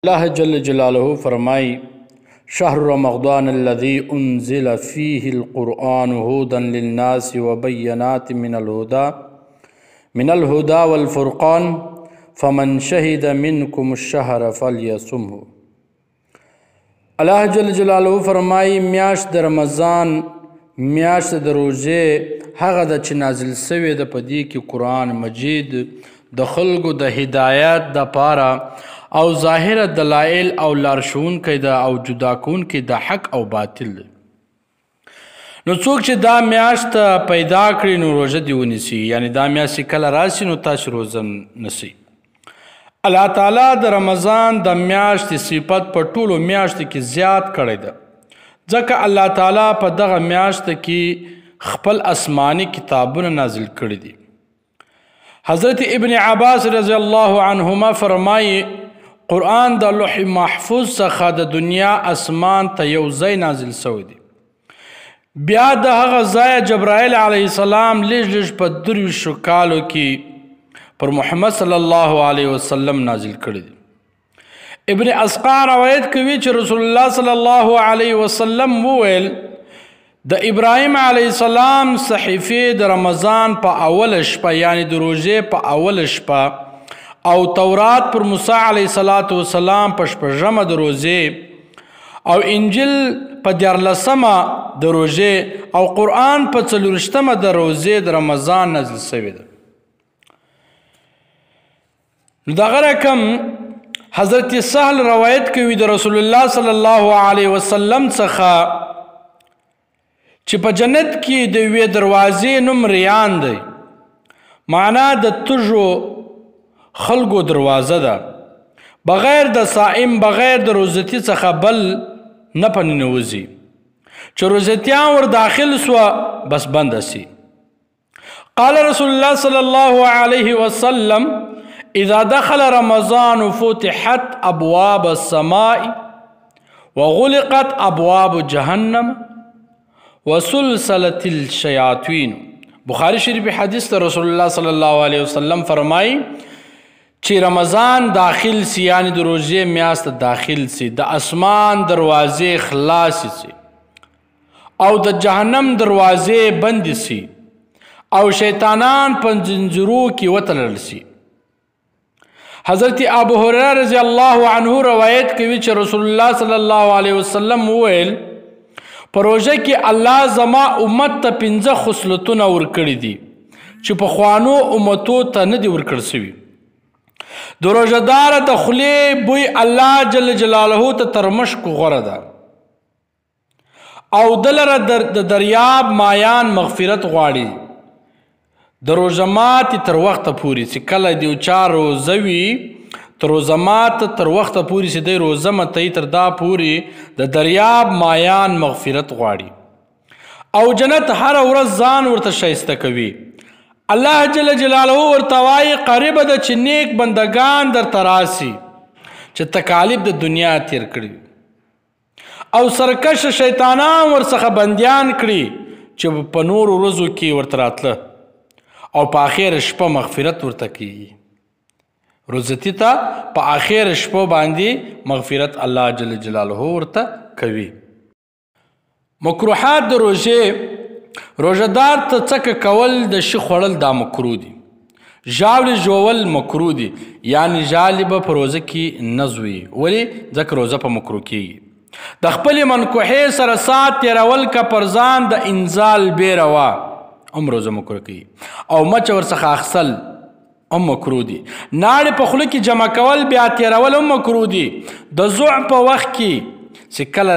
اللہ جل جلالہ فرمائی شہر رمضان الذی انزل فیہ القرآن ھدی للناس وبینات من الہدی والفرقان فمن شہد منکم الشہر فلیصمہ۔ اللہ جل جلالہ فرمائی میاشت د رمضان میاشت د روزے هغه ده چې نازل سوې ده په دې کې قرآن مجید د خلکو د هدایت دپاره او ظاهره دلایل او لارښوونکی ده او جدا کوونکی د حق او باطل ده. نو څوک چې دا میاشت پیدا کړي نو روژه دې ونیسي، یعنی دا میاشت کله راسي نو تاسې روژه نسئ. الله تعالی د رمضان د میاشتې صفت په ټولو میاشتو کې زیات کړی ده، ځکه الله تعالی په دغه میاشت کې خپل آسماني کتابونه نازل کړي دي. حضرت ابن عباس رضی الله عنهما فرمایي قرآن د لوح محفوظ څخه د دنیا اسمان ته یو ځای نازل سوی دی، بیا د هغه ځایه جبرائیل علیه السلام لږ لږ په 23 کالو کې پر محمد صلی الله علیه وسلم نازل کړی دی. ابن اسقا روایت کوي چې رسول الله صلی الله علیه وسلم وویل د ابراهیم علیه السلام صحیفې د رمضان په اوله شپه یعنی د روژې په اوله شپه او تورات پر موسی علیه السلام په شپږمه د روژې او انجیل په 14مه د روژې او قرآن په 40مه د روژې د رمضان نازل شوی ده. دغه رقم حضرت سهل روایت کوي د رسول الله صلی الله علیه وسلم څخه چې په جنت کې د یوې دروازې نوم ریان دی، معنا د تږو خلکو دروازه ده، بغیر د صائم بغیر د روزتي څخه بل نه په ننوځي، چې روزتیان ور داخل سوه بس بنده سي. قال رسول الله صلی الله علیه وسلم اذا دخل رمضان فتحت ابواب السماء وغلقت ابواب جهنم وسلسلة الشیاطین. بخاری شریف حدیث ته رسول الله صلی الله علیه وسلم فرمایي چې رمضان داخل سی یعنی د روژې میاشت داخل سی، د اسمان دروازې خلاص سی او د جهنم دروازې بند سی او شیطانان په زنځیرو کې وتړل سی. حضرت ابو هریره رضی الله عنه روایت کوي چې رسول الله صلی الله علیه وسلم وویل په روژه کې الله زما امت ته 5 خصلتونه ورکړي دي چې پخوانو امتو ته نه دي ورکړل سوي. د روژهدار د خولې بوی الله جل جلاله ته تر مشکو غوره ده او دلره د دریاب مایان مغفرت غواړي. د روژه ماتې تر وخته پورې چې کله د یو چا روژه وي تر روژه ماته تر وخته پورې چې دی روژه متوي تر دا پورې د دریاب مایان مغفرت غواړي او جنت هره ورځ ځان ورته ښایسته کوي. الله جل جلاله ورته وایي قریبه ده چې نیک بندگان درته راسي چې تکالیف د دنیا تیر کړي او سرکش شیطانان ورڅخه بندیان کړي چې په نورو ورځو کې ورته راتله او په آخر شپه مغفرت ورته کیږي. روزتی ته په آخر شپو باندې مغفرت الله جل جلاله ورته کوي. مکروحات د روژې روژهدار ته څکه کول د شي خوړل دا مکروه دي، ژاولې ژوول مکروه دي، یعنی ژاولې به په روژه کې نه زوي. ولې؟ ځکه روژه په مکروه کیږي. د خپلې منکوحې سره ساعت تېرول که پر ځان د انزال بیره وه هم روژه مکروه کوي او مچ ورڅخه اخیستل هم مکروه دي. ناړې په خوله کې جمع کول بیا تېرول هم مکروه دي. د ضعف په وخت کې چې کله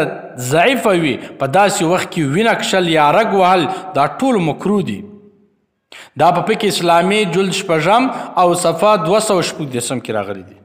ضعیفه وي په داسې وخت کې وینه کشل یا رګ وهل دا ټول مکروه دي. دا په فقه اسلامي جلد 6 او صفحه 216 کې راغلي دي.